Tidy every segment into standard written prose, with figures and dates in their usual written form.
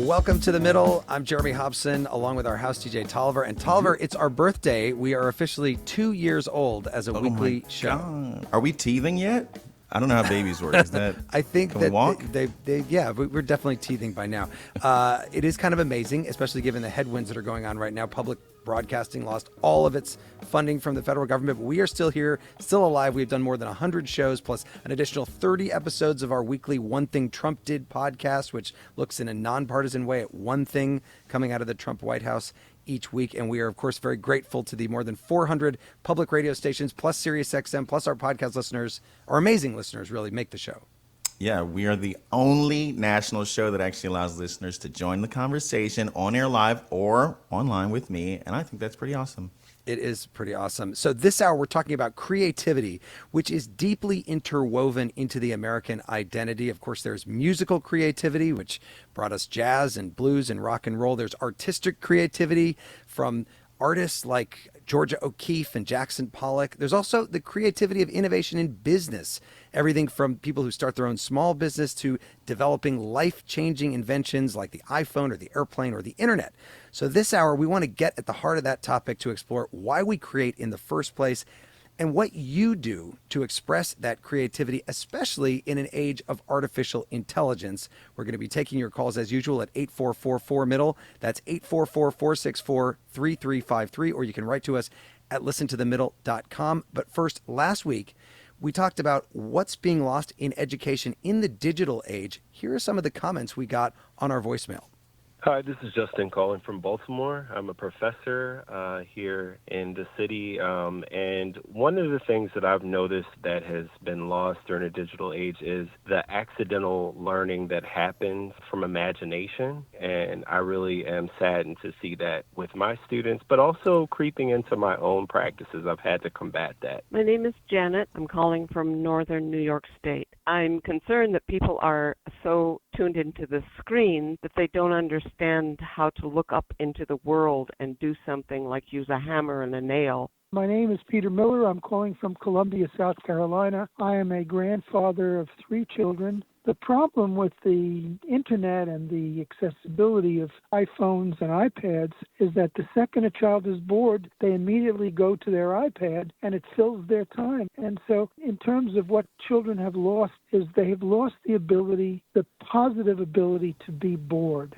Welcome to The Middle. I'm Jeremy Hobson, along with our house DJ Tolliver. And Tolliver, it's our birthday. We are officially 2 years old as a weekly show. God. Are we teething yet? I don't know how babies work. Is that? I think can that we walk? We're definitely teething by now. It is kind of amazing, especially given the headwinds that are going on right now. Public broadcasting lost all of its funding from the federal government, but we are still here, still alive. We've done more than 100 shows, plus an additional 30 episodes of our weekly One Thing Trump Did podcast, which looks in a nonpartisan way at one thing coming out of the Trump White House each week. And we are, of course, very grateful to the more than 400 public radio stations, plus SiriusXM, plus our podcast listeners, our amazing listeners, really make the show. Yeah, we are the only national show that actually allows listeners to join the conversation on air live or online with me. And I think that's pretty awesome. It is pretty awesome. So this hour, we're talking about creativity, which is deeply interwoven into the American identity. Of course, there's musical creativity, which brought us jazz and blues and rock and roll. There's artistic creativity from artists like Georgia O'Keeffe and Jackson Pollock. There's also the creativity of innovation in business, everything from people who start their own small business to developing life-changing inventions like the iPhone or the airplane or the internet. So this hour, we want to get at the heart of that topic to explore why we create in the first place and what you do to express that creativity, especially in an age of artificial intelligence. We're going to be taking your calls as usual at 8444-MIDDLE. That's 844-464-3353, or you can write to us at listentothemiddle.com. But first, last week, we talked about what's being lost in education in the digital age. Here are some of the comments we got on our voicemail. Hi, this is Justin calling from Baltimore. I'm a professor here in the city, and one of the things that I've noticed that has been lost during the digital age is the accidental learning that happens from imagination, and I really am saddened to see that with my students, but also creeping into my own practices. I've had to combat that. My name is Janet. I'm calling from northern New York State. I'm concerned that people are so tuned into the screen that they don't understand how to look up into the world and do something like use a hammer and a nail. My name is Peter Miller. I'm calling from Columbia, South Carolina. I am a grandfather of 3 children. The problem with the internet and the accessibility of iPhones and iPads is that the second a child is bored, they immediately go to their iPad and it fills their time. And so in terms of what children have lost is they have lost the ability, the positive ability to be bored.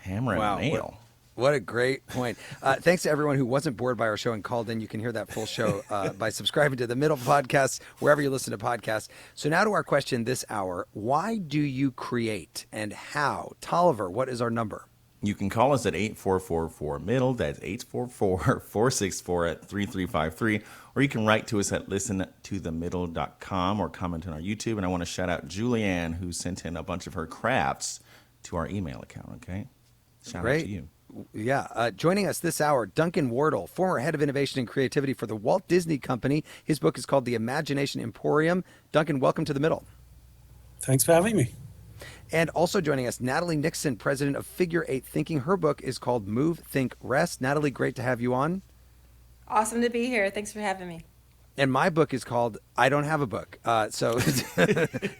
Hammer and nail. What a great point. Thanks to everyone who wasn't bored by our show and called in. You can hear that full show by subscribing to The Middle Podcast, wherever you listen to podcasts. So now to our question this hour. Why do you create and how? Tolliver, what is our number? You can call us at 8444-MIDDLE. That's 844-464-3353. Or you can write to us at listentothemiddle.com or comment on our YouTube. And I want to shout out Julianne, who sent in a bunch of her crafts to our email account, okay? Shout out to you. Yeah. Joining us this hour, Duncan Wardle, former head of innovation and creativity for the Walt Disney Company. His book is called The Imagination Emporium. Duncan, welcome to The Middle. Thanks for having me. And also joining us, Natalie Nixon, president of Figure 8 Thinking. Her book is called Move, Think, Rest. Natalie, great to have you on. Awesome to be here. Thanks for having me. And my book is called I Don't Have a Book. So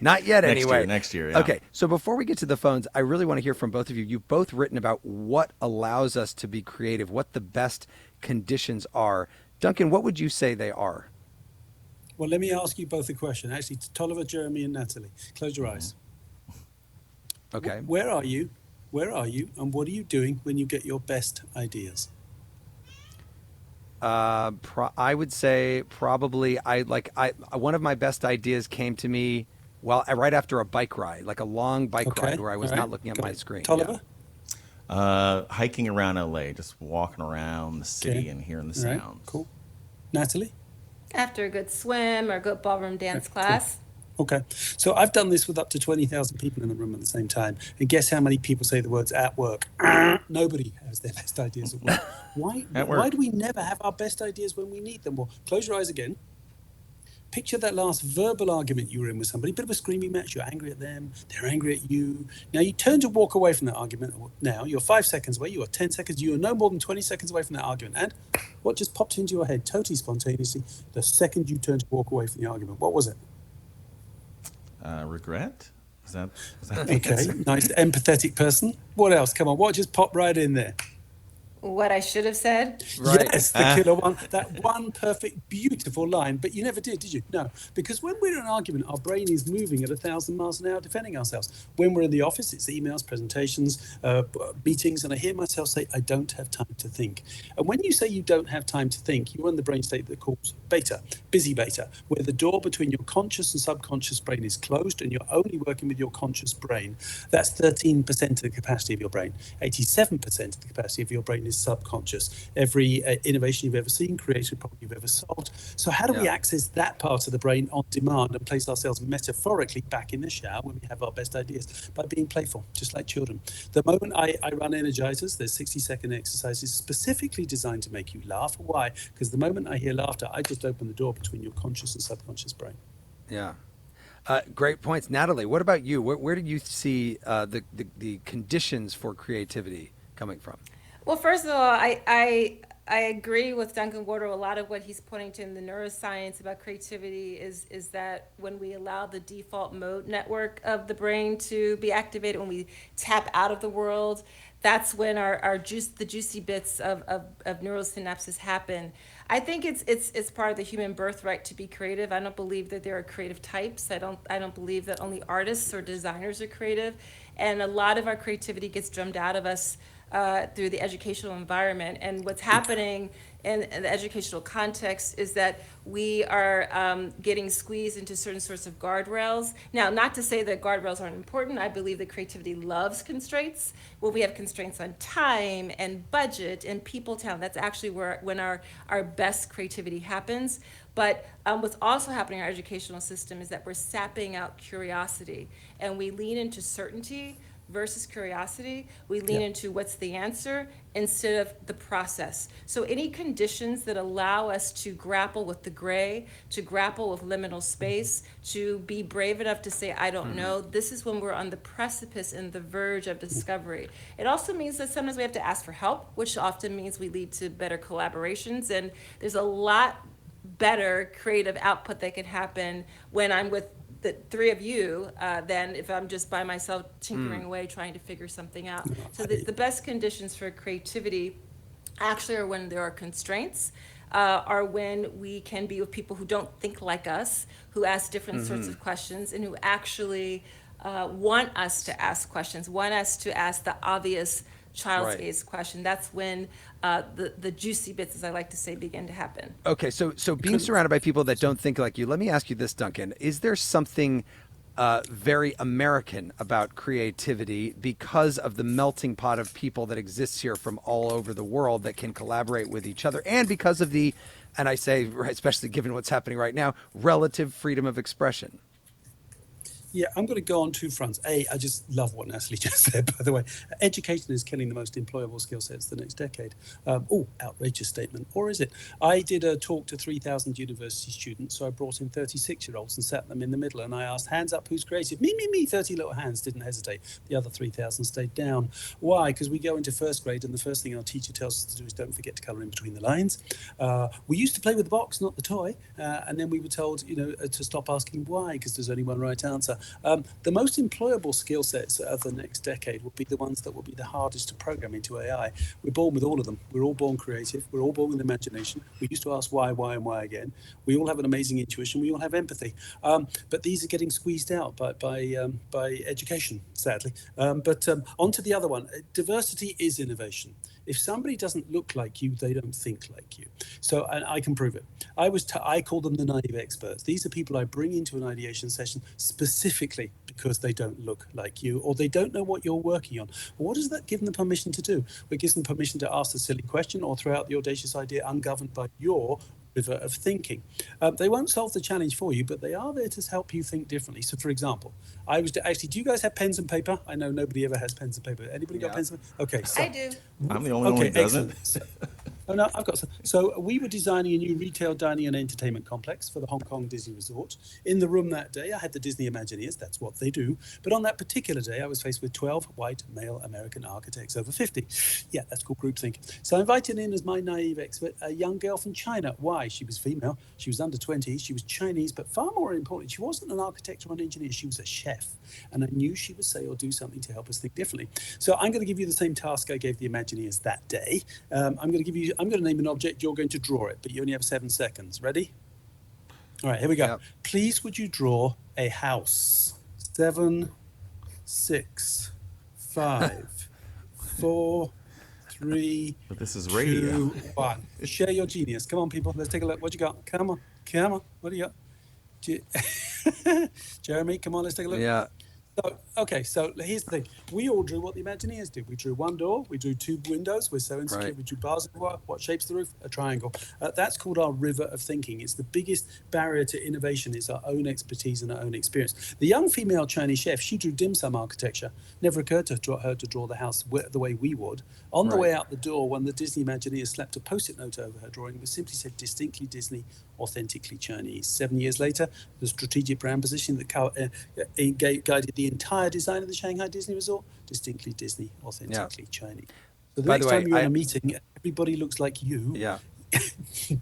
not yet anyway. Next year, yeah. Okay, so before we get to the phones, I really want to hear from both of you. You've both written about what allows us to be creative, what the best conditions are. Duncan, what would you say they are? Well, let me ask you both a question. Actually, to Tolliver, Jeremy, and Natalie. Close your eyes. Okay. Where are you? Where are you? And what are you doing when you get your best ideas? I would say probably one of my best ideas came to me right after a bike ride, like a long bike ride where I was not looking at my screen. Tolliver? Yeah. Hiking around LA, just walking around the city and hearing the sounds. Right. Cool. Natalie? After a good swim or a good ballroom dance class. Cool. Okay. So I've done this with up to 20,000 people in the room at the same time. And guess how many people say the words at work? Nobody has their best ideas at work. Why do we never have our best ideas when we need them? Well, close your eyes again. Picture that last verbal argument you were in with somebody, bit of a screaming match. You're angry at them. They're angry at you. Now you turn to walk away from that argument. Now you're 5 seconds away. You are 10 seconds. You are no more than 20 seconds away from that argument. And what just popped into your head totally spontaneously the second you turned to walk away from the argument? What was it? Regret? Is that Okay, nice, empathetic person. What else? Come on, what just popped right in there? What I should have said. Right. Yes, the killer one. That one perfect, beautiful line. But you never did you? No. Because when we're in an argument, our brain is moving at 1,000 miles an hour defending ourselves. When we're in the office, it's emails, presentations, meetings, and I hear myself say, I don't have time to think. And when you say you don't have time to think, you're in the brain state that calls beta, busy beta, where the door between your conscious and subconscious brain is closed and you're only working with your conscious brain. That's 13% of the capacity of your brain. 87% of the capacity of your brain is subconscious. Every innovation you've ever seen, created problem you've ever solved. So how do we access that part of the brain on demand and place ourselves metaphorically back in the shower when we have our best ideas? By being playful, just like children. The moment I run energizers, there's 60-second exercises specifically designed to make you laugh. Why? Because the moment I hear laughter, I just open the door between your conscious and subconscious brain. Yeah. Great points. Natalie, what about you? Where do you see the conditions for creativity coming from? Well, first of all, I agree with Duncan Wardle. A lot of what he's pointing to in the neuroscience about creativity is that when we allow the default mode network of the brain to be activated, when we tap out of the world, that's when the juicy bits of neurosynapses happen. I think it's part of the human birthright to be creative. I don't believe that there are creative types. I don't believe that only artists or designers are creative, and a lot of our creativity gets drummed out of us through the educational environment. And what's happening in the educational context is that we are getting squeezed into certain sorts of guardrails. Now, not to say that guardrails aren't important. I believe that creativity loves constraints. Well, we have constraints on time and budget and people talent. That's actually when our best creativity happens. But what's also happening in our educational system is that we're sapping out curiosity, and we lean into certainty versus curiosity. We lean into what's the answer instead of the process. So any conditions that allow us to grapple with the gray, to grapple with liminal space, to be brave enough to say, I don't know, this is when we're on the precipice and the verge of discovery. It also means that sometimes we have to ask for help, which often means we lead to better collaborations. And there's a lot better creative output that can happen when I'm with the three of you than if I'm just by myself tinkering away trying to figure something out. So the best conditions for creativity actually are when there are constraints, are when we can be with people who don't think like us, who ask different sorts of questions, and who actually want us to ask questions, want us to ask the obvious child's gaze question. That's when the juicy bits, as I like to say, begin to happen. Okay, so being surrounded by people that don't think like you, let me ask you this, Duncan. Is there something very American about creativity because of the melting pot of people that exists here from all over the world that can collaborate with each other, and because of the, and I say, especially given what's happening right now, relative freedom of expression? Yeah, I'm going to go on two fronts. I just love what Natalie just said, by the way. Education is killing the most employable skill sets the next decade. Outrageous statement. Or is it? I did a talk to 3,000 university students, so I brought in 36-year-olds and sat them in the middle, and I asked, hands up, who's creative? Me, 30 little hands didn't hesitate. The other 3,000 stayed down. Why? Because we go into first grade, and the first thing our teacher tells us to do is don't forget to colour in between the lines. We used to play with the box, not the toy, and then we were told, to stop asking why, because there's only one right answer. The most employable skill sets of the next decade will be the ones that will be the hardest to program into AI. We're born with all of them. We're all born creative. We're all born with imagination. We used to ask why, and why again. We all have an amazing intuition. We all have empathy. But these are getting squeezed out by education, sadly. But onto the other one. Diversity is innovation. If somebody doesn't look like you, they don't think like you. So, and I can prove it. I call them the naive experts. These are people I bring into an ideation session specifically because they don't look like you, or they don't know what you're working on. Well, what does that give them permission to do? Well, it gives them permission to ask a silly question or throw out the audacious idea ungoverned by your river of thinking. They won't solve the challenge for you, but they are there to help you think differently. So, for example, do you guys have pens and paper? I know nobody ever has pens and paper. Anybody got pens and paper? Okay. So, I do. I'm the only one who doesn't. Oh no, I've got some. So we were designing a new retail dining and entertainment complex for the Hong Kong Disney Resort. In the room that day, I had the Disney Imagineers. That's what they do. But on that particular day, I was faced with 12 white male American architects over 50. Yeah, that's called groupthink. So I invited in as my naive expert a young girl from China. Why? She was female. She was under 20. She was Chinese. But far more importantly, she wasn't an architect or an engineer. She was a chef. And I knew she would say or do something to help us think differently. So I'm going to give you the same task I gave the Imagineers that day. I'm going to name an object. You're going to draw it, but you only have 7 seconds. Ready? All right, here we go. Yep. Please, would you draw a house? 7, 6, 5, 4, 3, But this is radio. 2, 1. Share your genius. Come on, people. Let's take a look. What you got? Come on. What do you got? Jeremy, come on. Let's take a look. Yeah. So here's the thing. We all drew what the Imagineers did. We drew one door. We drew 2 windows. We're so insecure. Right. We drew bars everywhere. What shape's the roof? A triangle. That's called our river of thinking. It's the biggest barrier to innovation. It's our own expertise and our own experience. The young female Chinese chef, she drew dim sum architecture. Never occurred to her to draw the house the way we would. On the way out the door, when the Disney Imagineers slapped a post-it note over her drawing, it simply said distinctly Disney, authentically Chinese. 7 years later, the strategic brand position that guided the entire design of the Shanghai Disney Resort, distinctly Disney, authentically Chinese. So the By next the way, time you're in a meeting, everybody looks like you. Yeah.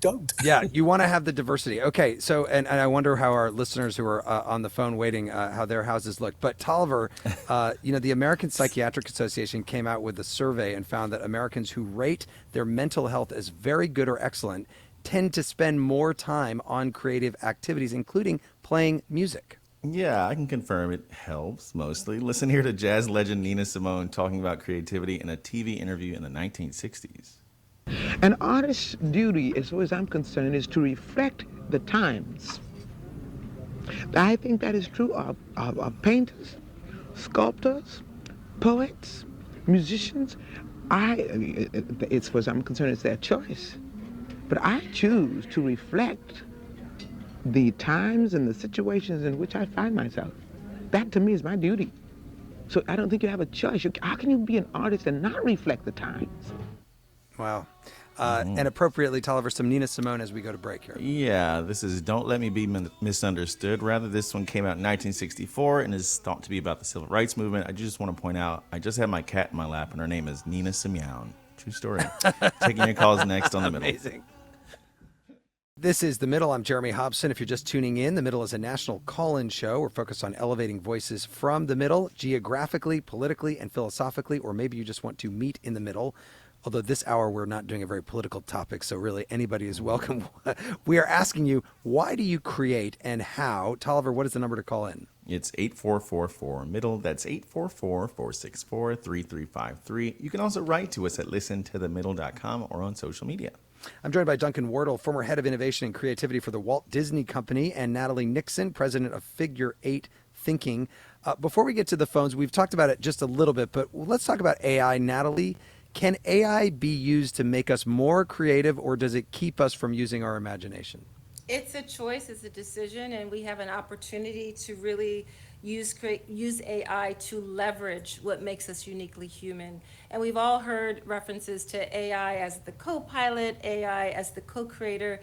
Don't. Yeah, you want to have the diversity. Okay, so and I wonder how our listeners who are on the phone waiting, how their houses look. But Tolliver, the American Psychiatric Association came out with a survey and found that Americans who rate their mental health as very good or excellent tend to spend more time on creative activities, including playing music. Yeah, I can confirm it helps mostly. Listen here to jazz legend Nina Simone talking about creativity in a TV interview in the 1960s. An artist's duty, as far as I'm concerned, is to reflect the times. I think that is true of painters, sculptors, poets, musicians. As far as I'm concerned, it's their choice. But I choose to reflect the times and the situations in which I find myself. That, to me, is my duty. So I don't think you have a choice. How can you be an artist and not reflect the times? Wow. And appropriately, Tolliver, some Nina Simone as we go to break here. Yeah, this is Don't Let Me Be Misunderstood. Rather, this one came out in 1964 and is thought to be about the civil rights movement. I just want to point out, I just had my cat in my lap, and her name is Nina Simone. True story. Taking your calls next on The Middle. Amazing. This is The Middle. I'm Jeremy Hobson. If you're just tuning in, The Middle is a national call-in show. We're focused on elevating voices from the middle, geographically, politically, and philosophically, or maybe you just want to meet in the middle. Although this hour we're not doing a very political topic, so really anybody is welcome. We are asking you, why do you create and how? Tolliver, what is the number to call in? It's 8444-MIDDLE. That's 844-464-3353. You can also write to us at listentothemiddle.com or on social media. I'm joined by Duncan Wardle, former head of innovation and creativity for the Walt Disney Company, and Natalie Nixon, president of Figure 8 Thinking. Before we get to the phones, we've talked about it just a little bit, but let's talk about AI. Natalie, can AI be used to make us more creative, or does it keep us from using our imagination? It's a choice, it's a decision, and we have an opportunity to really use AI to leverage what makes us uniquely human. And we've all heard references to AI as the co-pilot, AI as the co-creator.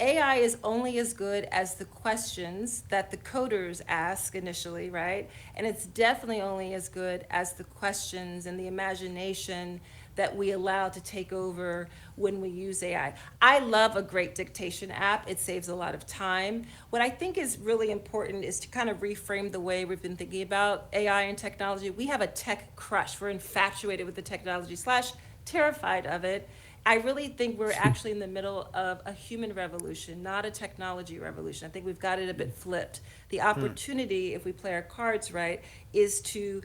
AI is only as good as the questions that the coders ask initially, right? And it's definitely only as good as the questions and the imagination that we allow to take over when we use AI. I love a great dictation app. It saves a lot of time. What I think is really important is to kind of reframe the way we've been thinking about AI and technology. We have a tech crush. We're infatuated with the technology / terrified of it. I really think we're actually in the middle of a human revolution, not a technology revolution. I think we've got it a bit flipped. The opportunity, if we play our cards right, is to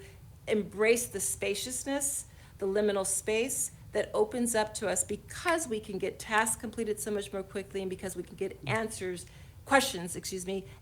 embrace the spaciousness, the liminal space that opens up to us because we can get tasks completed so much more quickly and because we can get questions,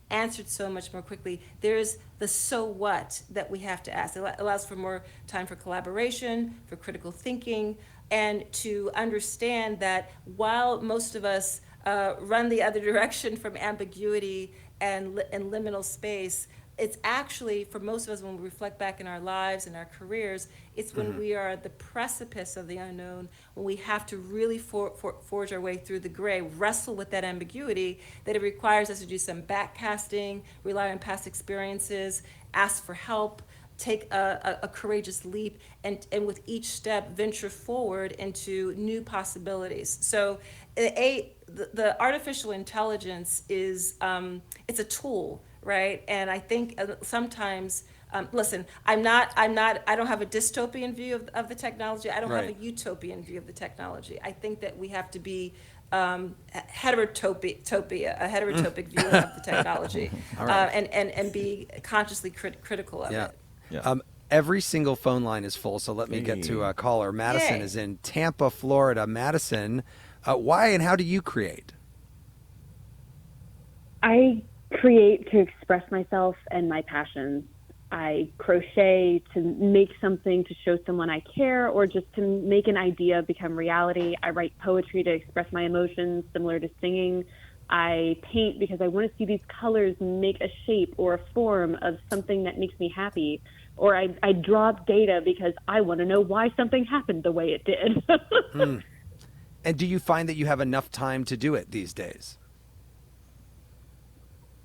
answered so much more quickly. There's the so what that we have to ask. It allows for more time for collaboration, for critical thinking, and to understand that while most of us run the other direction from ambiguity and liminal space, it's actually, for most of us, when we reflect back in our lives and our careers, it's when we are at the precipice of the unknown, when we have to really forge our way through the gray, wrestle with that ambiguity, that it requires us to do some backcasting, rely on past experiences, ask for help, take a courageous leap, and with each step venture forward into new possibilities. So the artificial intelligence is it's a tool, right? And I think sometimes listen, I don't have a dystopian view of the technology. I don't have a utopian view of the technology. I think that we have to be a heterotopic view of the technology, and be consciously critical of it. Yeah. Every single phone line is full, so let me get to a caller. Madison is in Tampa, Florida. Madison, why and how do you create? I create to express myself and my passions. I crochet to make something to show someone I care, or just to make an idea become reality. I write poetry to express my emotions, similar to singing. I paint because I want to see these colors make a shape or a form of something that makes me happy. Or I draw data because I want to know why something happened the way it did. And do you find that you have enough time to do it these days?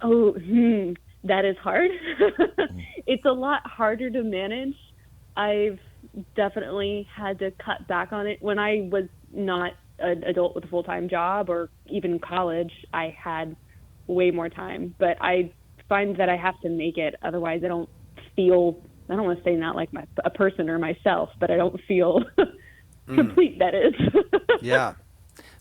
Oh, that is hard. It's a lot harder to manage. I've definitely had to cut back on it. When I was not an adult with a full-time job, or even college, I had way more time. But I find that I have to make it. Otherwise, I don't want to say not like a person or myself, but I don't feel complete, that is. Yeah.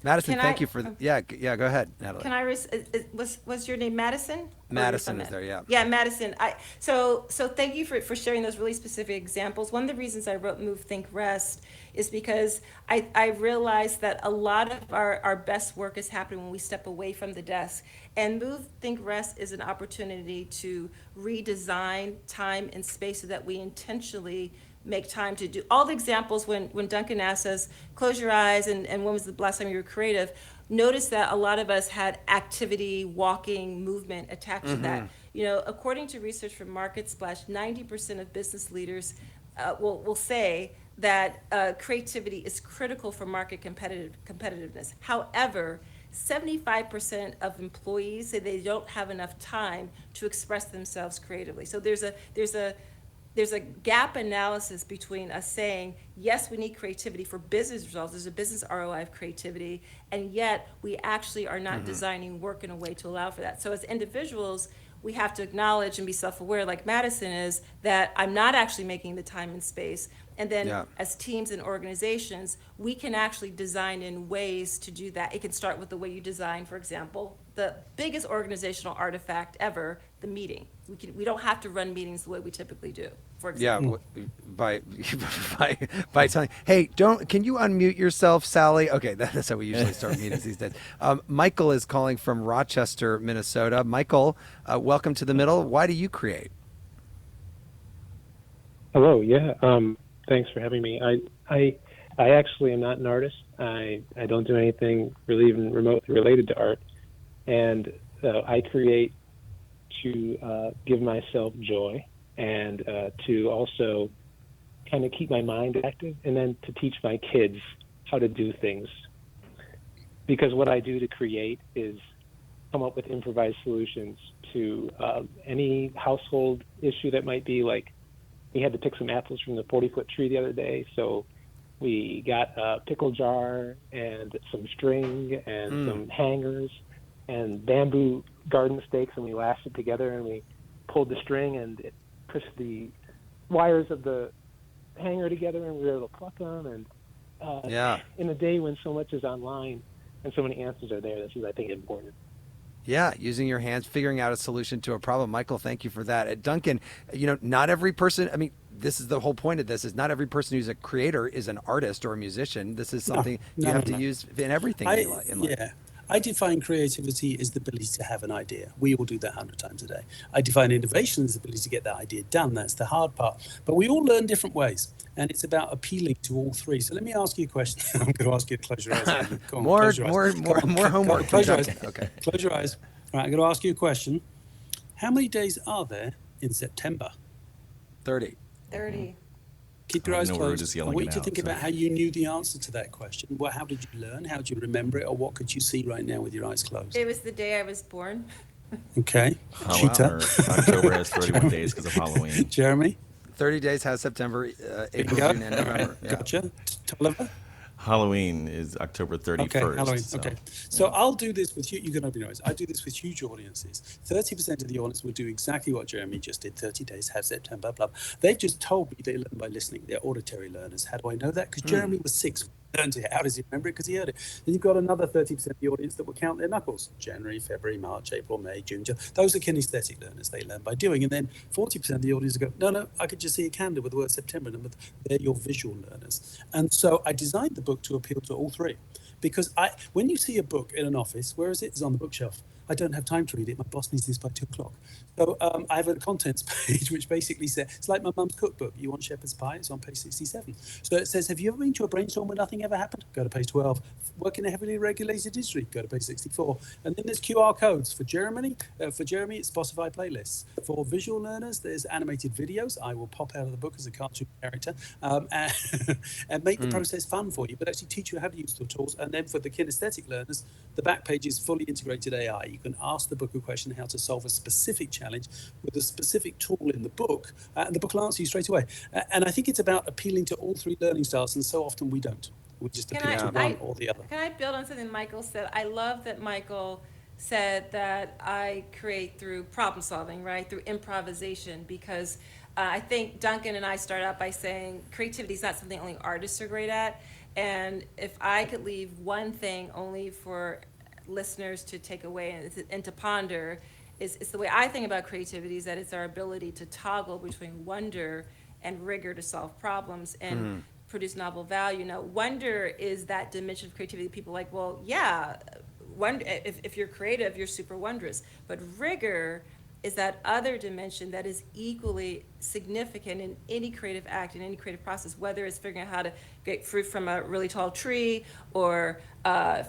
Madison, thank you for yeah, go ahead, Natalie. Can I was your name Madison? Madison is there, yeah. Yeah, Madison. So thank you for sharing those really specific examples. One of the reasons I wrote Move, Think, Rest is because I realized that a lot of our best work is happening when we step away from the desk. And Move, Think, Rest is an opportunity to redesign time and space so that we intentionally make time to do all the examples. When Duncan asks us, close your eyes, and when was the last time you were creative, notice that a lot of us had activity, walking, movement attached to that. According to research from Market Splash, 90% of business leaders will say that creativity is critical for market competitiveness. However, 75% of employees say they don't have enough time to express themselves creatively. So there's a gap analysis between us saying, yes, we need creativity for business results. There's a business ROI of creativity, and yet we actually are not designing work in a way to allow for that. So as individuals, we have to acknowledge and be self-aware, like Madison is, that I'm not actually making the time and space. And then as teams and organizations, we can actually design in ways to do that. It can start with the way you design, for example, the biggest organizational artifact ever, the meeting. We don't have to run meetings the way we typically do, for example. Yeah, by telling, hey, can you unmute yourself, Sally? Okay, that's how we usually start meetings these days. Michael is calling from Rochester, Minnesota. Michael, welcome to the middle. Why do you create? Hello, yeah. Thanks for having me. I actually am not an artist. I don't do anything really even remotely related to art. And I create to give myself joy, and to also kind of keep my mind active, and then to teach my kids how to do things. Because what I do to create is come up with improvised solutions to any household issue that might be. Like, we had to pick some apples from the 40-foot tree the other day, so we got a pickle jar and some string and some hangers and bamboo garden stakes, and we lashed it together, and we pulled the string and it pushed the wires of the hanger together, and we were able to pluck them. And in a day when so much is online and so many answers are there, this is, I think, important. Yeah, using your hands, figuring out a solution to a problem. Michael, thank you for that. Duncan, not every person, this is the whole point of this, is not every person who's a creator is an artist or a musician. This is something you have to use in everything in life. Yeah. I define creativity as the ability to have an idea. We all do that 100 times a day. I define innovation as the ability to get that idea done. That's the hard part. But we all learn different ways, and it's about appealing to all three. So let me ask you a question. I'm going to ask you to close your eyes. Go on, more close your eyes. more homework. Close your eyes. Okay. Close your eyes. All right, I'm going to ask you a question. How many days are there in September? 30. 30. Keep your eyes know we were closed. just I yelling want it you to out, think so. about how you knew the answer to that question. Well, how did you learn? How did you remember it? Or what could you see right now with your eyes closed? It was the day I was born. Okay. Oh, wow. Cheetah. October has 31 days because of Halloween. Jeremy? 30 days has September, April, Bingo. June, and November. Yeah. Gotcha. Tolliver? Halloween is October 31st. Okay, Halloween. So, Okay. So I'll do this with you. You can open your eyes. I do this with huge audiences. 30% of the audience will do exactly what Jeremy just did. 30 days, have September, blah. They've just told me they learn by listening. They're auditory learners. How do I know that? Because Jeremy was 6. Learned it. How does he remember it? Because he heard it. Then you've got another 30% of the audience that will count their knuckles. January, February, March, April, May, June, July. Those are kinesthetic learners. They learn by doing. And then 40% of the audience go, no, I could just see a candle with the word September. And they're your visual learners. And so I designed the book to appeal to all three. Because when you see a book in an office, where is it? It's on the bookshelf. I don't have time to read it. My boss needs this by 2:00. So I have a contents page which basically says, it's like my mum's cookbook. You want shepherd's pie? It's on page 67. So it says, have you ever been to a brainstorm where nothing ever happened? Go to page 12. Work in a heavily regulated industry? Go to page 64. And then there's QR codes. For Jeremy, it's Spotify playlists. For visual learners, there's animated videos. I will pop out of the book as a cartoon character and make the process fun for you, but actually teach you how to use the tools. And then for the kinesthetic learners, the back page is fully integrated AI. You can ask the book a question how to solve a specific challenge with a specific tool in the book, and the book will answer you straight away. And I think it's about appealing to all three learning styles, and so often we don't. We just appeal to one or the other. Can I build on something Michael said? I love that Michael said that I create through problem solving, right? Through improvisation, because I think Duncan and I start out by saying creativity is not something only artists are great at. And if I could leave one thing only for listeners to take away and to ponder, it's the way I think about creativity is that it's our ability to toggle between wonder and rigor to solve problems and produce novel value. Now, wonder is that dimension of creativity. People are like, well, yeah, wonder, if you're creative, you're super wondrous. But rigor is that other dimension that is equally significant in any creative act, in any creative process, whether it's figuring out how to get fruit from a really tall tree, or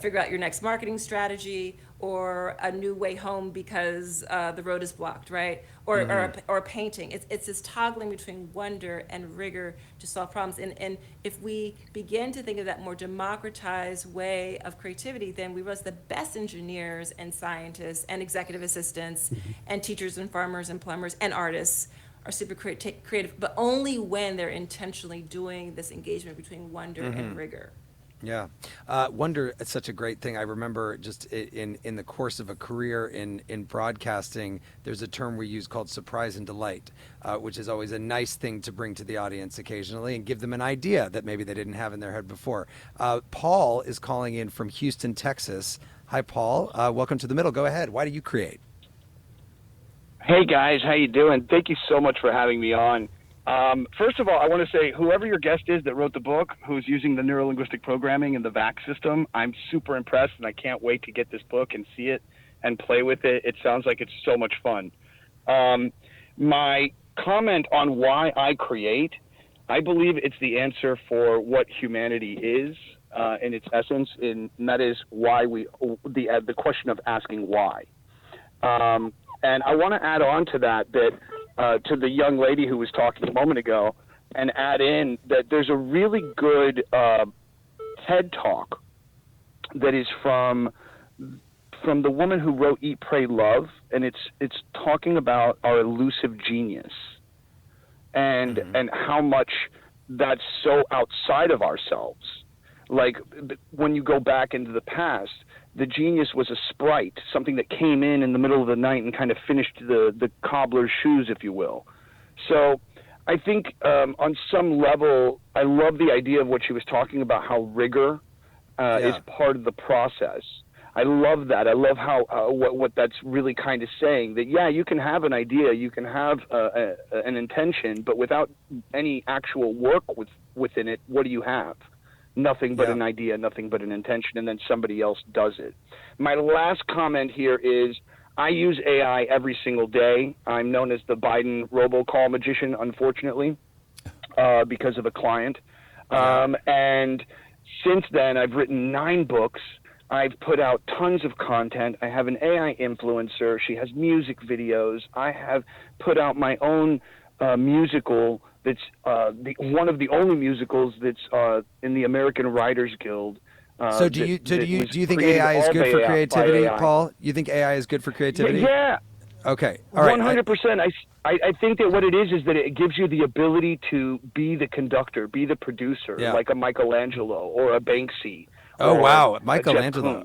figure out your next marketing strategy, or a new way home because the road is blocked, right? Or a painting. It's this toggling between wonder and rigor to solve problems. And if we begin to think of that more democratized way of creativity, then we realize the best engineers and scientists and executive assistants and teachers and farmers and plumbers and artists are super creative, but only when they're intentionally doing this engagement between wonder and rigor. Yeah. Wonder is such a great thing. I remember just in the course of a career in broadcasting, there's a term we use called surprise and delight, which is always a nice thing to bring to the audience occasionally and give them an idea that maybe they didn't have in their head before. Paul is calling in from Houston, Texas. Hi, Paul. Welcome to The Middle. Go ahead. Why do you create? Hey, guys. How you doing? Thank you so much for having me on. First of all, I want to say whoever your guest is that wrote the book, who's using the neurolinguistic programming and the VAC system, I'm super impressed, and I can't wait to get this book and see it and play with it. It sounds like it's so much fun. My comment on why I create, I believe it's the answer for what humanity is in its essence, and that is why the question of asking why. And I want to add on to that to the young lady who was talking a moment ago, and add in that there's a really good TED Talk that is from the woman who wrote Eat, Pray, Love, and it's talking about our elusive genius and how much that's so outside of ourselves. Like when you go back into the past, the genius was a sprite, something that came in the middle of the night and kind of finished the cobbler's shoes, if you will. So I think on some level, I love the idea of what she was talking about, how rigor is part of the process. I love that. I love how what that's really kind of saying, that, yeah, you can have an idea, you can have an intention, but without any actual work within it, what do you have? Nothing but an idea, nothing but an intention, and then somebody else does it. My last comment here is I use AI every single day. I'm known as the Biden robocall magician, unfortunately, because of a client. And since then, I've written 9 books. I've put out tons of content. I have an AI influencer. She has music videos. I have put out my own musical that's one of the only musicals that's in the American Writers Guild. So do you think AI is good for creativity, Paul? You think AI is good for creativity? Yeah. Okay. All right. 100%. I think that what it is that it gives you the ability to be the conductor, be the producer, like a Michelangelo or a Banksy. Oh, wow. Michelangelo.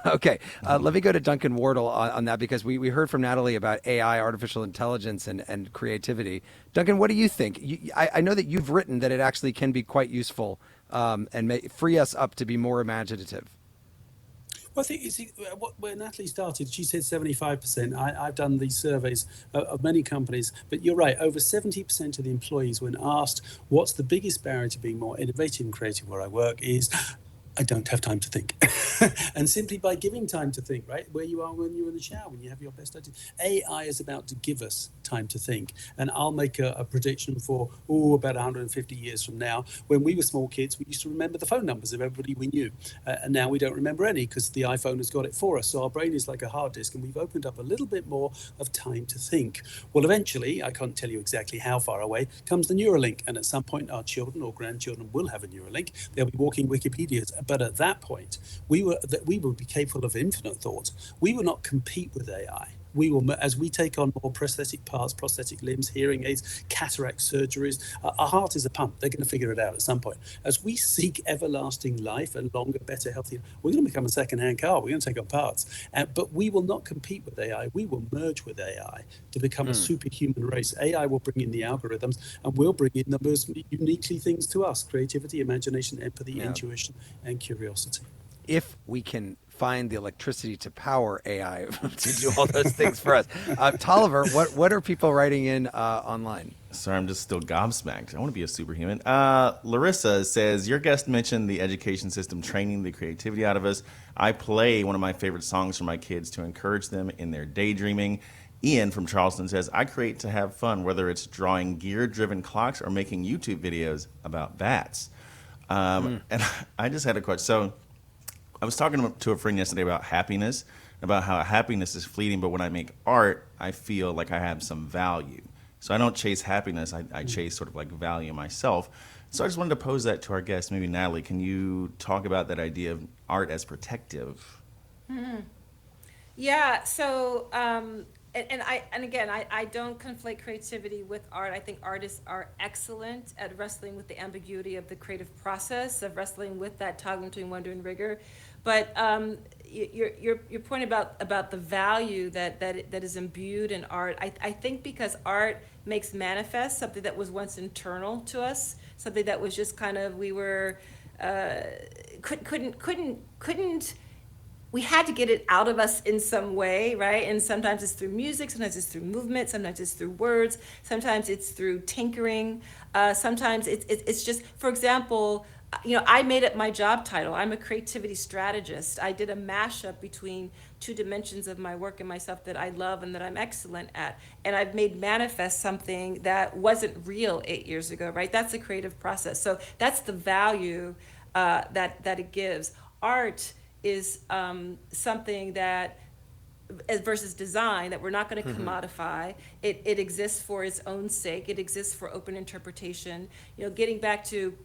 Okay. Let me go to Duncan Wardle on that, because we heard from Natalie about AI, artificial intelligence, and creativity. Duncan, what do you think? I know that you've written that it actually can be quite useful and may free us up to be more imaginative. Well, I think where Natalie started, she said 75%. I've done these surveys of many companies, but you're right. Over 70% of the employees, when asked what's the biggest barrier to being more innovative and creative where I work, is I don't have time to think. And simply by giving time to think, right, where you are when you're in the shower, when you have your best idea. AI is about to give us time to think. And I'll make a prediction for, about 150 years from now. When we were small kids, we used to remember the phone numbers of everybody we knew. And now we don't remember any because the iPhone has got it for us. So our brain is like a hard disk, and we've opened up a little bit more of time to think. Well, eventually, I can't tell you exactly how far away, comes the Neuralink. And at some point, our children or grandchildren will have a Neuralink. They'll be walking Wikipedias. But at that point, we will be capable of infinite thought. We will not compete with AI. We will, as we take on more prosthetic parts, prosthetic limbs, hearing aids, cataract surgeries. Our heart is a pump. They're going to figure it out at some point. As we seek everlasting life and longer, better, healthier, we're going to become a second-hand car. We're going to take on parts. But we will not compete with AI. We will merge with AI to become a superhuman race. AI will bring in the algorithms, and we'll bring in the most uniquely things to us: creativity, imagination, empathy, intuition, and curiosity. If we can find the electricity to power AI to do all those things for us. Tolliver, what are people writing in online? Sorry, I'm just still gobsmacked. I want to be a superhuman. Larissa says, your guest mentioned the education system training the creativity out of us. I play one of my favorite songs for my kids to encourage them in their daydreaming. Ian from Charleston says, I create to have fun, whether it's drawing gear-driven clocks or making YouTube videos about bats. And I just had a question. So I was talking to a friend yesterday about happiness, about how happiness is fleeting, but when I make art, I feel like I have some value. So I don't chase happiness, I chase sort of like value myself. So I just wanted to pose that to our guest, maybe Natalie. Can you talk about that idea of art as protective? Yeah, so, and again, I don't conflate creativity with art. I think artists are excellent at wrestling with the ambiguity of the creative process, of wrestling with that toggle between wonder and rigor. But your point about the value that is imbued in art, I think because art makes manifest something that was once internal to us, something that was just kind of, we were couldn't. We had to get it out of us in some way, right? And sometimes it's through music, sometimes it's through movement, sometimes it's through words, sometimes it's through tinkering, sometimes it's just, for example, I made up my job title. I'm a creativity strategist. I did a mashup between two dimensions of my work and myself that I love and that I'm excellent at. And I've made manifest something that wasn't real 8 years ago, right? That's a creative process. So that's the value that it gives. Art is something that, versus design, that we're not going to commodify. It exists for its own sake. It exists for open interpretation. Getting back to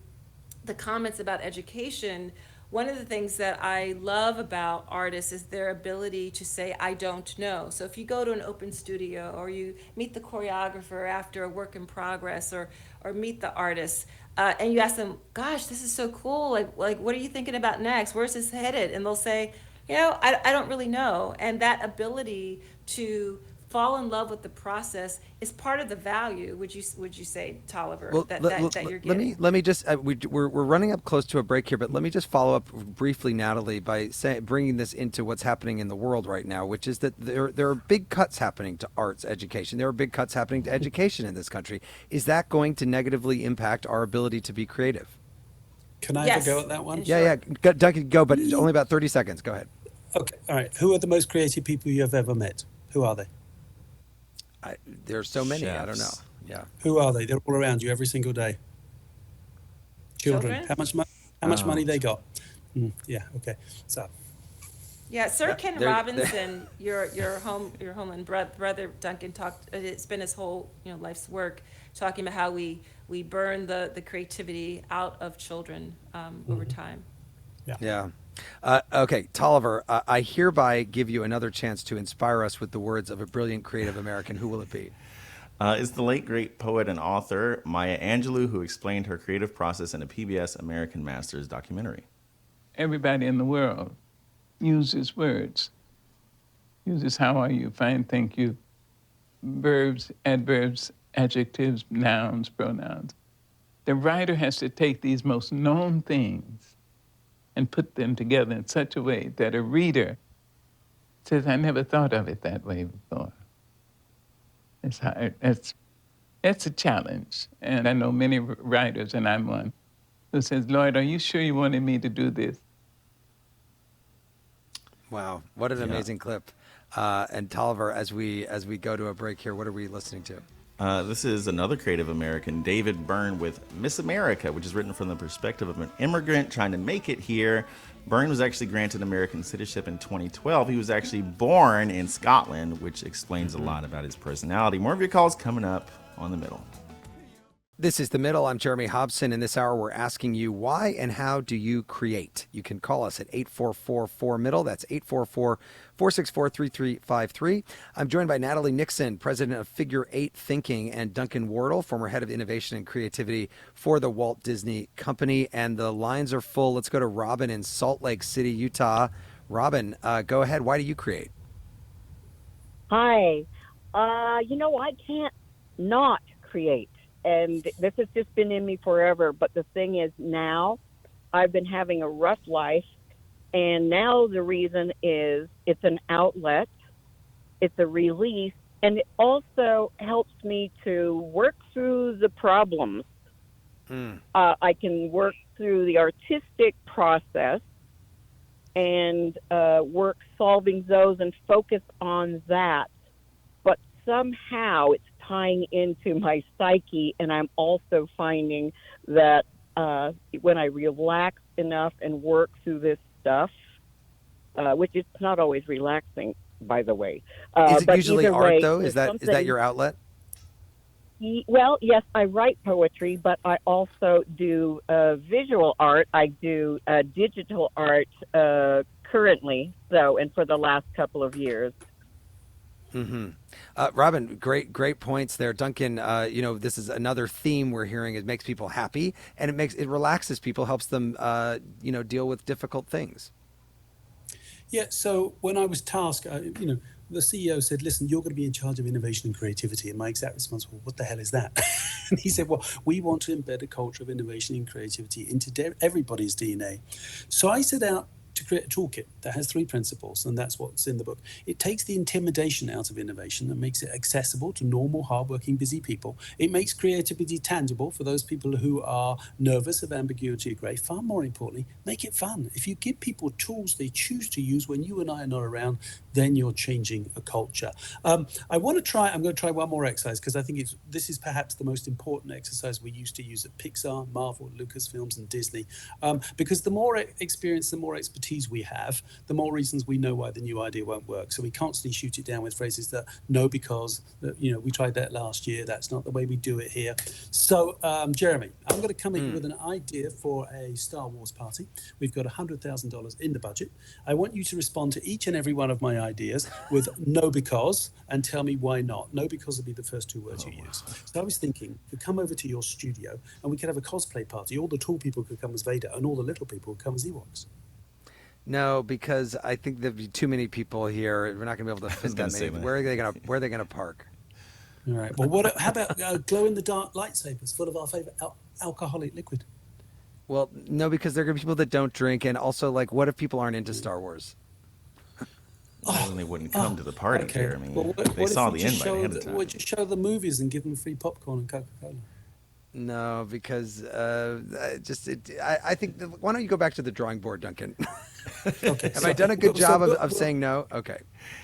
the comments about education, one of the things that I love about artists is their ability to say, I don't know. So if you go to an open studio, or you meet the choreographer after a work in progress, or meet the artist, and you ask them, gosh, this is so cool. Like, what are you thinking about next? Where's this headed? And they'll say, I don't really know. And that ability to fall in love with the process is part of the value. Would you say, Tolliver, that you're getting? Let me just we're running up close to a break here, but let me just follow up briefly, Natalie, by bringing this into what's happening in the world right now, which is that there are big cuts happening to arts education. There are big cuts happening to education in this country. Is that going to negatively impact our ability to be creative? Can I have a go at that one? Yeah. Duncan, go, but only about 30 seconds. Go ahead. Okay. All right. Who are the most creative people you have ever met? Who are they? There's so many. Chefs. I don't know. Yeah. Who are they? They're all around you every single day. Children. How much money they got? Yeah. Okay. So Yeah, Sir Ken They're- Robinson, your homeland brother Duncan talked. It's been his whole life's work talking about how we burn the creativity out of children over time. Yeah. Okay, Tolliver, I hereby give you another chance to inspire us with the words of a brilliant creative American. Who will it be? It's the late great poet and author Maya Angelou, who explained her creative process in a PBS American Masters documentary. Everybody in the world uses words, uses how are you, fine, thank you, verbs, adverbs, adjectives, nouns, pronouns. The writer has to take these most known things and put them together in such a way that a reader says, I never thought of it that way before. It's hard. That's a challenge. And I know many writers, and I'm one, who says, Lord, are you sure you wanted me to do this? Wow, what an amazing clip. And Tolliver, as we go to a break here, what are we listening to? This is another creative American, David Byrne, with Miss America, which is written from the perspective of an immigrant trying to make it here. Byrne was actually granted American citizenship in 2012. He was actually born in Scotland, which explains a lot about his personality. More of your calls coming up on The Middle. This is The Middle. I'm Jeremy Hobson. In this hour, we're asking you, why and how do you create? You can call us at 844-4MIDDLE. That's 844-464-3353. I'm joined by Natalie Nixon, president of Figure 8 Thinking, and Duncan Wardle, former head of innovation and creativity for the Walt Disney Company. And the lines are full. Let's go to Robin in Salt Lake City, Utah. Robin, go ahead. Why do you create? Hi. I can't not create. And this has just been in me forever. But the thing is, now I've been having a rough life. And now the reason is it's an outlet, it's a release, and it also helps me to work through the problems. I can work through the artistic process and work solving those and focus on that. But somehow it's tying into my psyche, and I'm also finding that when I relax enough and work through this stuff, which is not always relaxing, by the way. Is it but usually either art, way, though? Is there's that your outlet? Well, yes, I write poetry, but I also do visual art. I do digital art currently, and for the last couple of years. Mm-hmm. Robin, great points there. Duncan, this is another theme we're hearing. It makes people happy, and it relaxes people, helps them, deal with difficult things. Yeah. So when I was tasked, the CEO said, "Listen, you're going to be in charge of innovation and creativity." And my exact response was, "What the hell is that?" And he said, "Well, we want to embed a culture of innovation and creativity into everybody's DNA." So I set out to create a toolkit that has 3 principles, and that's what's in the book. It takes the intimidation out of innovation and makes it accessible to normal, hardworking, busy people. It makes creativity tangible for those people who are nervous of ambiguity or grey. Far more importantly, make it fun. If you give people tools they choose to use when you and I are not around, then you're changing a culture. I'm going to try one more exercise, because I think this is perhaps the most important exercise we used to use at Pixar, Marvel, Lucasfilms, and Disney, because the more experience, the more expertise we have, the more reasons we know why the new idea won't work. So we constantly shoot it down with phrases that no, because we tried that last year, that's not the way we do it here. So Jeremy, I'm going to come in with an idea for a Star Wars party. We've got $100,000 in the budget. I want you to respond to each and every one of my ideas with no, because, and tell me why not. No, because will be the first 2 words you use. So I was thinking, we come over to your studio and we could have a cosplay party. All the tall people could come as Vader and all the little people could come as Ewoks. No, because I think there'd be too many people here. We're not going to be able to fit that many. Where are they going to park? All right. Well, how about glow-in-the-dark lightsabers full of our favorite alcoholic liquid? Well, no, because there are going to be people that don't drink, and also, what if people aren't into Star Wars? Well, then they wouldn't come to the party, okay. Jeremy. Well, they saw the invite ahead of time. We'll just show the movies and give them free popcorn and Coca-Cola. No, because I think why don't you go back to the drawing board, Duncan? Okay. Have I done a good job of saying no? Okay.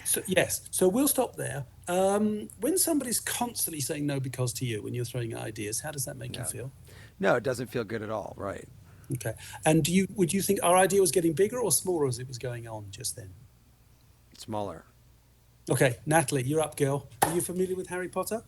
So, yes. So we'll stop there. When somebody's constantly saying no because to you, when you're throwing out ideas, how does that make you feel? No, it doesn't feel good at all. Right. Okay. And would you think our idea was getting bigger or smaller as it was going on just then? smaller. Okay, Natalie, you're up, girl. Are you familiar with Harry Potter?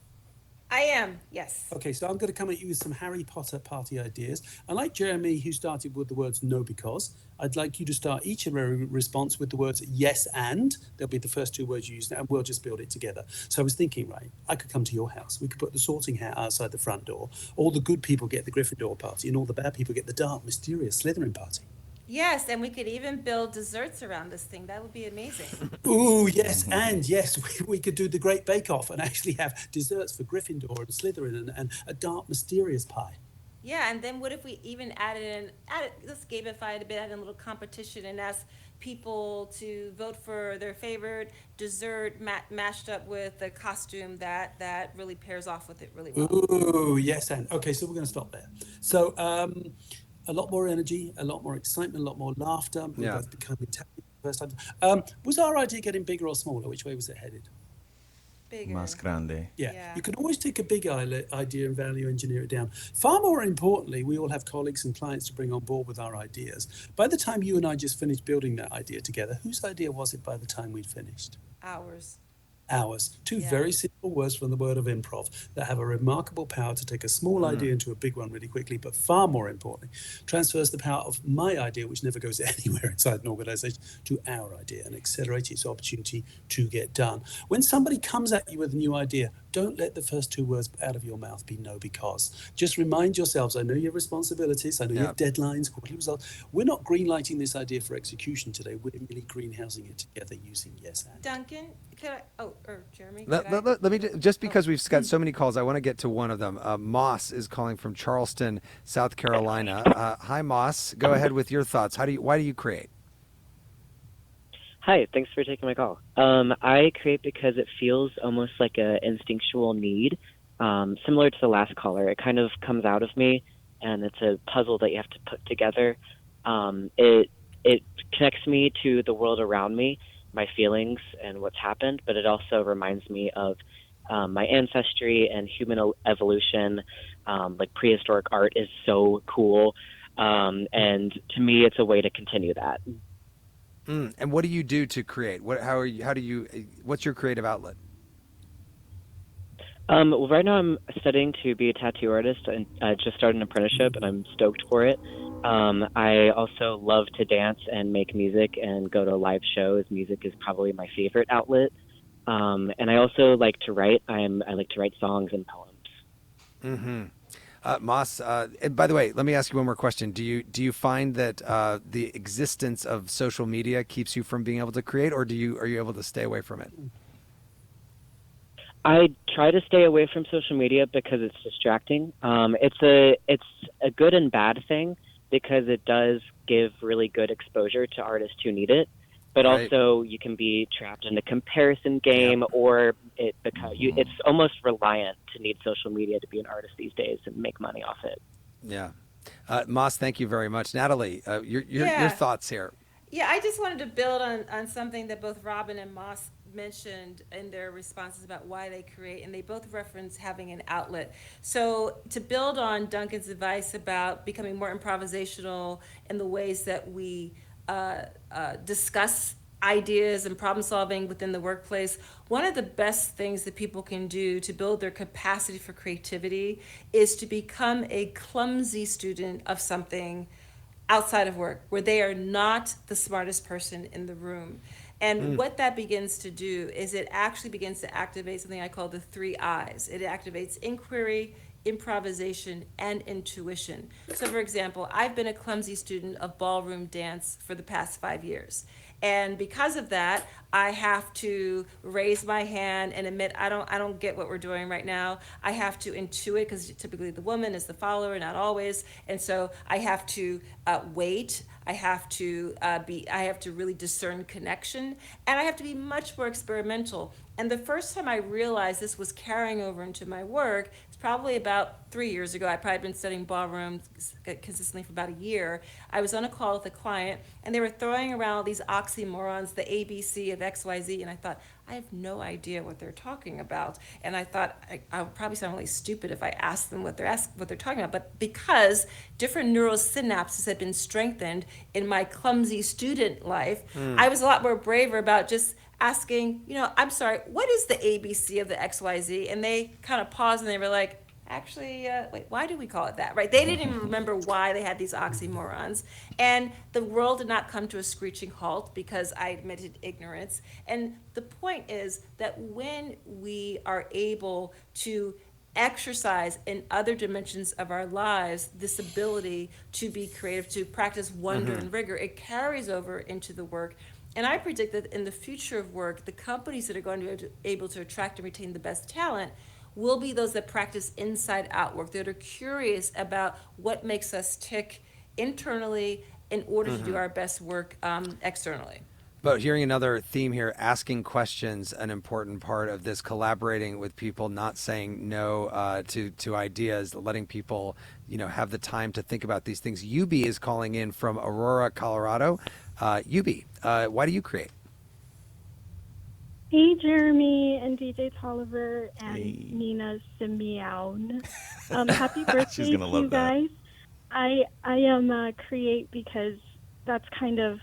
I am, yes. Okay, so I'm going to come at you with some Harry Potter party ideas. And like Jeremy, who started with the words no because, I'd like you to start each of your response with the words yes and. They'll be the first two words you use, and we'll just build it together. So I was thinking, right, I could come to your house. We could put the sorting hat outside the front door. All the good people get the Gryffindor party, and all the bad people get the dark, mysterious Slytherin party. Yes, and we could even build desserts around this thing. That would be amazing. Ooh, yes, and yes, we could do the Great Bake Off and actually have desserts for Gryffindor and Slytherin and a dark, mysterious pie. Yeah, and then what if we even let's gamify it a bit, add in a little competition and ask people to vote for their favorite dessert mashed up with a costume that really pairs off with it really well. Ooh, yes, and okay, so we're going to stop there. So, a lot more energy, a lot more excitement, a lot more laughter. We're both becoming Italian for the first time. Was our idea getting bigger or smaller? Which way was it headed? Bigger. Más grande. Yeah. You can always take a big idea and value engineer it down. Far more importantly, we all have colleagues and clients to bring on board with our ideas. By the time you and I just finished building that idea together, whose idea was it by the time we'd finished? Ours. Two very simple words from the word of improv that have a remarkable power to take a small idea into a big one really quickly, but far more importantly, transfers the power of my idea, which never goes anywhere inside an organization, to our idea and accelerates its opportunity to get done. When somebody comes at you with a new idea, don't let the first two words out of your mouth be no because. Just remind yourselves, I know your responsibilities, I know your deadlines, quarterly results. We're not greenlighting this idea for execution today. We're really greenhousing it together using yes and. Duncan, could I, or Jeremy? Let me, just because we've got so many calls, I want to get to one of them. Moss is calling from Charleston, South Carolina. Hi, Moss. Go ahead with your thoughts. Why do you create? Hi, thanks for taking my call. I create because it feels almost like an instinctual need, similar to the last caller. It kind of comes out of me, and it's a puzzle that you have to put together. It connects me to the world around me, my feelings and what's happened, but it also reminds me of my ancestry and human evolution. Like prehistoric art is so cool, and to me, it's a way to continue that. And what do you do to create? What's your creative outlet? Well, right now I'm studying to be a tattoo artist, and I just started an apprenticeship, and I'm stoked for it. I also love to dance and make music and go to live shows. Music is probably my favorite outlet. And I also like to write. I like to write songs and poems. Mm-hmm. Moss, and by the way, let me ask you one more question. Do you find that the existence of social media keeps you from being able to create, or are you able to stay away from it? I try to stay away from social media because it's distracting. It's a good and bad thing because it does give really good exposure to artists who need it. But also you can be trapped in a comparison game, or it's almost reliant to need social media to be an artist these days and make money off it. Yeah. Moss, thank you very much. Natalie, your thoughts here. Yeah, I just wanted to build on something that both Robin and Moss mentioned in their responses about why they create, and they both reference having an outlet. So to build on Duncan's advice about becoming more improvisational in the ways that we discuss ideas and problem solving within the workplace, one of the best things that people can do to build their capacity for creativity is to become a clumsy student of something outside of work, where they are not the smartest person in the room. And what that begins to do is it actually begins to activate something I call the 3 I's. It activates inquiry, improvisation, and intuition. So for example, I've been a clumsy student of ballroom dance for the past 5 years. And because of that, I have to raise my hand and admit I don't get what we're doing right now. I have to intuit, because typically the woman is the follower, not always. And so I have to wait. I have to really discern connection, and I have to be much more experimental. And the first time I realized this was carrying over into my work, it's probably about 3 years ago. I'd probably been studying ballroom consistently for about a year. I was on a call with a client, and they were throwing around all these oxymorons, the ABC of XYZ, and I thought, I have no idea what they're talking about. And I thought I would probably sound really stupid if I asked them what they're talking about. But because different neural synapses had been strengthened in my clumsy student life, I was a lot more braver about just asking, I'm sorry, what is the ABC of the XYZ? And they kind of paused and they were like, actually, wait, why do we call it that, right? They didn't even remember why they had these oxymorons. And the world did not come to a screeching halt because I admitted ignorance. And the point is that when we are able to exercise in other dimensions of our lives this ability to be creative, to practice wonder and rigor, it carries over into the work. And I predict that in the future of work, the companies that are going to be able to attract and retain the best talent will be those that practice inside out work, that are curious about what makes us tick internally in order to do our best work externally. But hearing another theme here, asking questions, an important part of this, collaborating with people, not saying no to ideas, letting people, have the time to think about these things. Yubi is calling in from Aurora, Colorado. Yubi, why do you create? Hey, Jeremy and DJ Tolliver and Nina Simeon. Happy birthday to you guys. I am create because that's kind of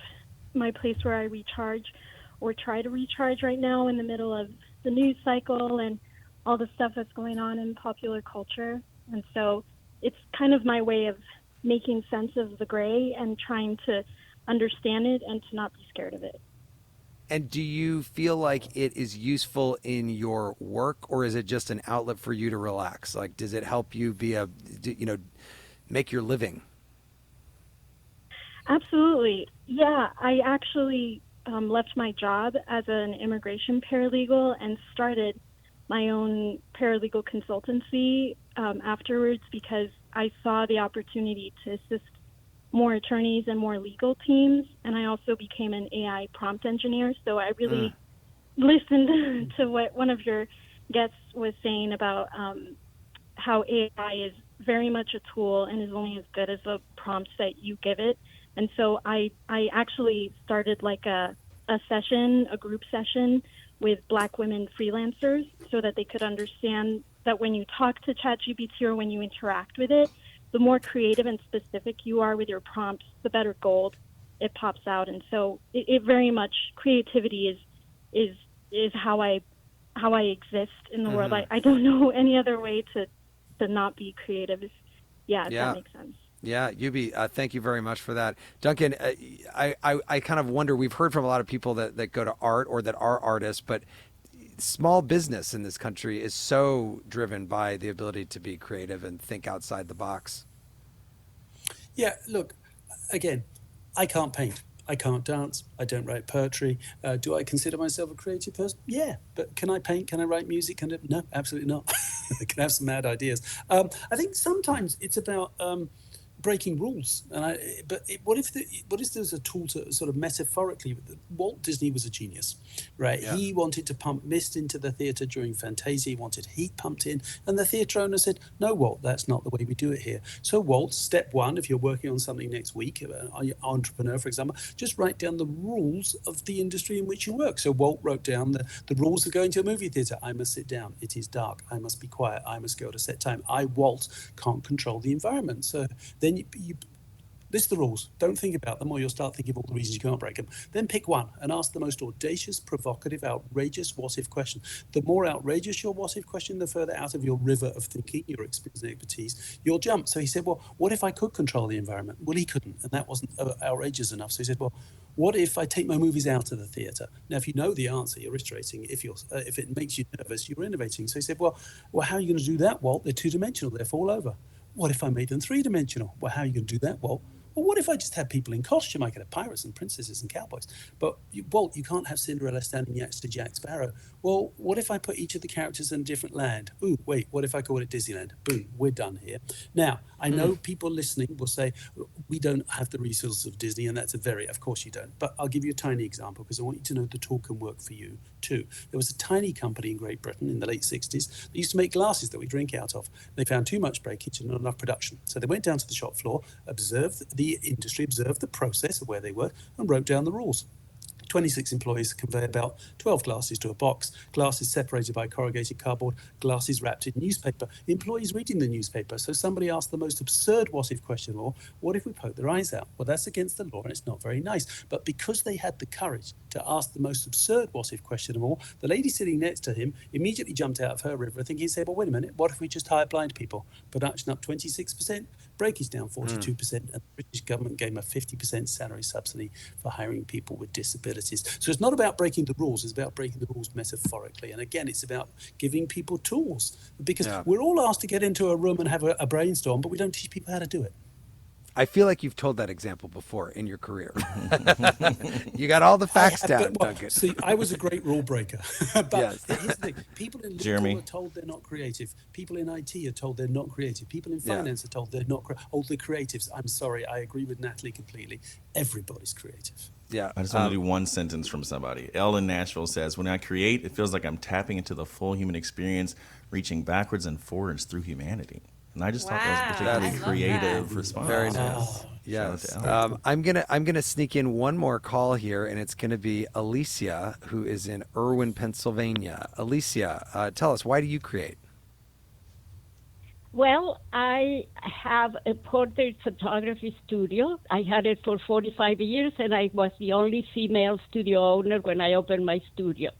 my place where I recharge or try to recharge right now in the middle of the news cycle and all the stuff that's going on in popular culture. And so it's kind of my way of making sense of the gray and trying to understand it and to not be scared of it. And do you feel like it is useful in your work, or is it just an outlet for you to relax? Like, does it help you make your living? Absolutely. Yeah, I actually left my job as an immigration paralegal and started my own paralegal consultancy afterwards because I saw the opportunity to assist more attorneys and more legal teams. And I also became an AI prompt engineer. So I really listened to what one of your guests was saying about how AI is very much a tool and is only as good as the prompts that you give it. And so I actually started like a group session with Black women freelancers so that they could understand that when you talk to ChatGPT or when you interact with it, the more creative and specific you are with your prompts, the better gold it pops out. And so it very much, creativity is how I exist in the world. I don't know any other way to not be creative. If that makes sense. Yeah, Yubi, thank you very much for that. Duncan, I kind of wonder, we've heard from a lot of people that go to art or that are artists, but small business in this country is so driven by the ability to be creative and think outside the box. Yeah, look, again, I can't paint. I can't dance. I don't write poetry. Do I consider myself a creative person? Yeah, but can I paint? Can I write music? No, absolutely not. I can have some mad ideas. I think sometimes it's about breaking rules. What if there's a tool to sort of metaphorically? Walt Disney was a genius, right? Yeah. He wanted to pump mist into the theater during Fantasia. He wanted heat pumped in, and the theater owner said, "No, Walt, that's not the way we do it here." So, Walt, step one, if you're working on something next week, an entrepreneur, for example, just write down the rules of the industry in which you work. So, Walt wrote down the rules of going to a movie theater. I must sit down. It is dark. I must be quiet. I must go to set time. I, Walt, can't control the environment. So then you list the rules. Don't think about them or you'll start thinking of all the reasons you can't break them. Then pick one and ask the most audacious, provocative, outrageous what-if question. The more outrageous your what-if question, the further out of your river of thinking, your experience and expertise, you'll jump. So he said, well, what if I could control the environment? Well, he couldn't, and that wasn't outrageous enough. So he said, well, what if I take my movies out of the theater? Now, if you know the answer, you're iterating. If it makes you nervous, you're innovating. So he said, well, how are you going to do that, Walt? They're two-dimensional. They'll fall over. What if I made them three-dimensional? Well, how are you going to do that, Walt? Well, what if I just had people in costume? I could have pirates and princesses and cowboys. But, Walt, you can't have Cinderella standing next to Jack Sparrow. Well, what if I put each of the characters in a different land? Ooh, wait, what if I call it Disneyland? Boom, we're done here. Now, I know people listening will say, we don't have the resources of Disney, and that's of course you don't. But I'll give you a tiny example because I want you to know the tool can work for you too. There was a tiny company in Great Britain in the late 60s that used to make glasses that we drink out of. They found too much breakage and not enough production. So they went down to the shop floor, observed the industry, observed the process of where they work, and wrote down the rules. 26 employees convey about 12 glasses to a box, glasses separated by corrugated cardboard, glasses wrapped in newspaper, employees reading the newspaper. So somebody asked the most absurd what if question of all, what if we poke their eyes out? Well, that's against the law and it's not very nice. But because they had the courage to ask the most absurd what if question of all, the lady sitting next to him immediately jumped out of her river thinking, say, well, wait a minute, what if we just hire blind people? Production up 26%, breakage down 42%, and the British government gave them a 50% salary subsidy for hiring people with disabilities. So it's not about breaking the rules, it's about breaking the rules metaphorically. And again, it's about giving people tools, because we're all asked to get into a room and have a brainstorm, but we don't teach people how to do it. I feel like you've told that example before in your career. You got all the facts down, Duncan. See, I was a great rule breaker. But yes. Here's the thing. People in legal are told they're not creative. People in IT are told they're not creative. People in finance are told they're not creative. Oh, the creatives. I'm sorry. I agree with Natalie completely. Everybody's creative. Yeah. I just want to do one sentence from somebody. Elle in Nashville says, when I create, it feels like I'm tapping into the full human experience, reaching backwards and forwards through humanity. And I just thought that was a particularly creative response. Very nice. Yes. I'm gonna sneak in one more call here, and it's gonna be Alicia, who is in Irwin, Pennsylvania. Alicia, tell us, why do you create? Well, I have a portrait photography studio. I had it for 45 years, and I was the only female studio owner when I opened my studio.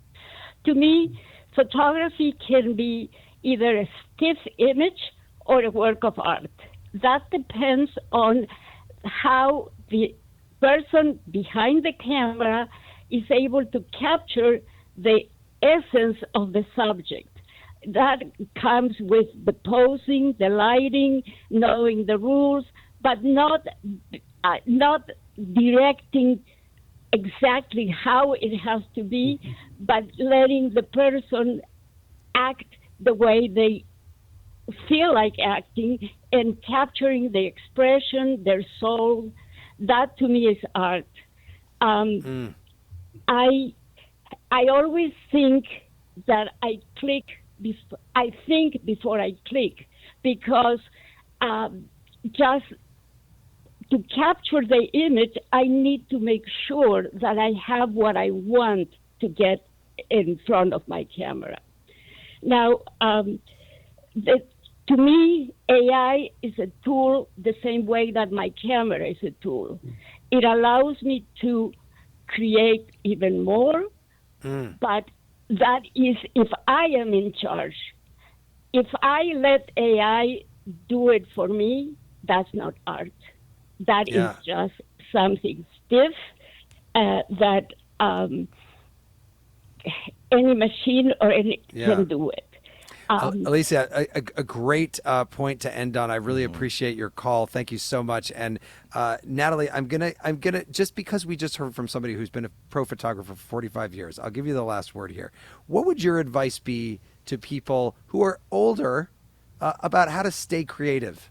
To me, photography can be either a stiff image or a work of art. That depends on how the person behind the camera is able to capture the essence of the subject. That comes with the posing, the lighting, knowing the rules, but not directing exactly how it has to be, but letting the person act the way they feel like acting and capturing the expression, their soul. That to me is art. I always think that I think before I click, because just to capture the image, I need to make sure that I have what I want to get in front of my camera. Now, to me, AI is a tool the same way that my camera is a tool. It allows me to create even more, but that is if I am in charge. If I let AI do it for me, that's not art. That is just something stiff that any machine or any can do it. Alicia, a great point to end on. I really appreciate your call. Thank you so much. And Natalie, I'm gonna just because we just heard from somebody who's been a pro photographer for 45 years, I'll give you the last word here. What would your advice be to people who are older about how to stay creative?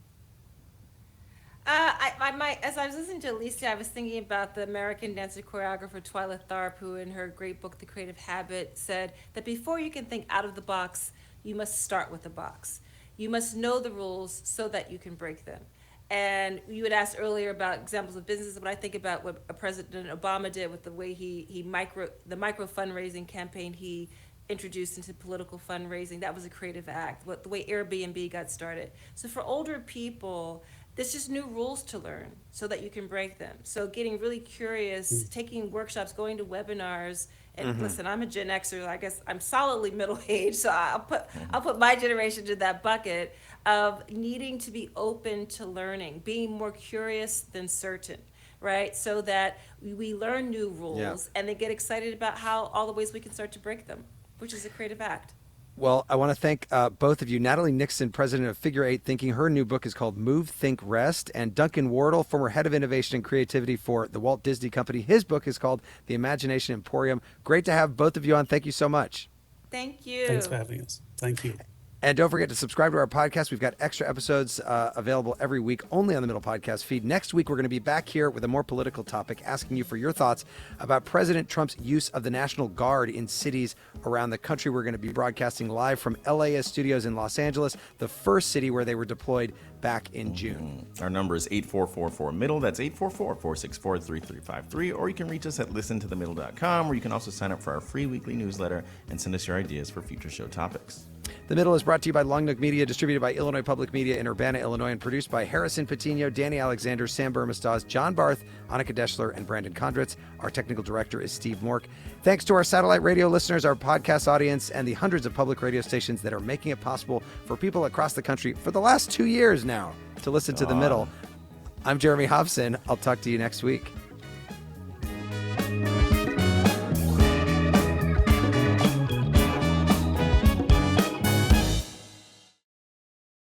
As I was listening to Alicia, I was thinking about the American dancer choreographer Twyla Tharp, who in her great book, The Creative Habit, said that before you can think out of the box, you must start with the box. You must know the rules so that you can break them. And you had asked earlier about examples of businesses. When I think about what President Obama did with the way the micro fundraising campaign he introduced into political fundraising, that was a creative act. The way Airbnb got started. So for older people, there's just new rules to learn so that you can break them. So getting really curious, taking workshops, going to webinars, and listen, I'm a Gen Xer. I guess I'm solidly middle-aged, so I'll put my generation to that bucket of needing to be open to learning, being more curious than certain, right? So that we learn new rules and then get excited about how all the ways we can start to break them, which is a creative act. Well, I want to thank both of you. Natalie Nixon, president of Figure Eight Thinking. Her new book is called Move, Think, Rest. And Duncan Wardle, former head of innovation and creativity for the Walt Disney Company. His book is called The Imagination Emporium. Great to have both of you on. Thank you so much. Thank you. Thanks for having us. Thank you. And don't forget to subscribe to our podcast. We've got extra episodes available every week only on the Middle Podcast feed. Next week, we're going to be back here with a more political topic, asking you for your thoughts about President Trump's use of the National Guard in cities around the country. We're going to be broadcasting live from LAS studios in Los Angeles, the first city where they were deployed back in June. Our number is 8444-MIDDLE. That's 844-464-3353. Or you can reach us at listentothemiddle.com, where you can also sign up for our free weekly newsletter and send us your ideas for future show topics. The Middle is brought to you by Long Nook Media, distributed by Illinois Public Media in Urbana, Illinois, and produced by Harrison Patino, Danny Alexander, Sam Burmistaz, John Barth, Annika Deschler, and Brandon Kondritz. Our technical director is Steve Mork. Thanks to our satellite radio listeners, our podcast audience, and the hundreds of public radio stations that are making it possible for people across the country for the last 2 years now to listen to The Middle. I'm Jeremy Hobson. I'll talk to you next week.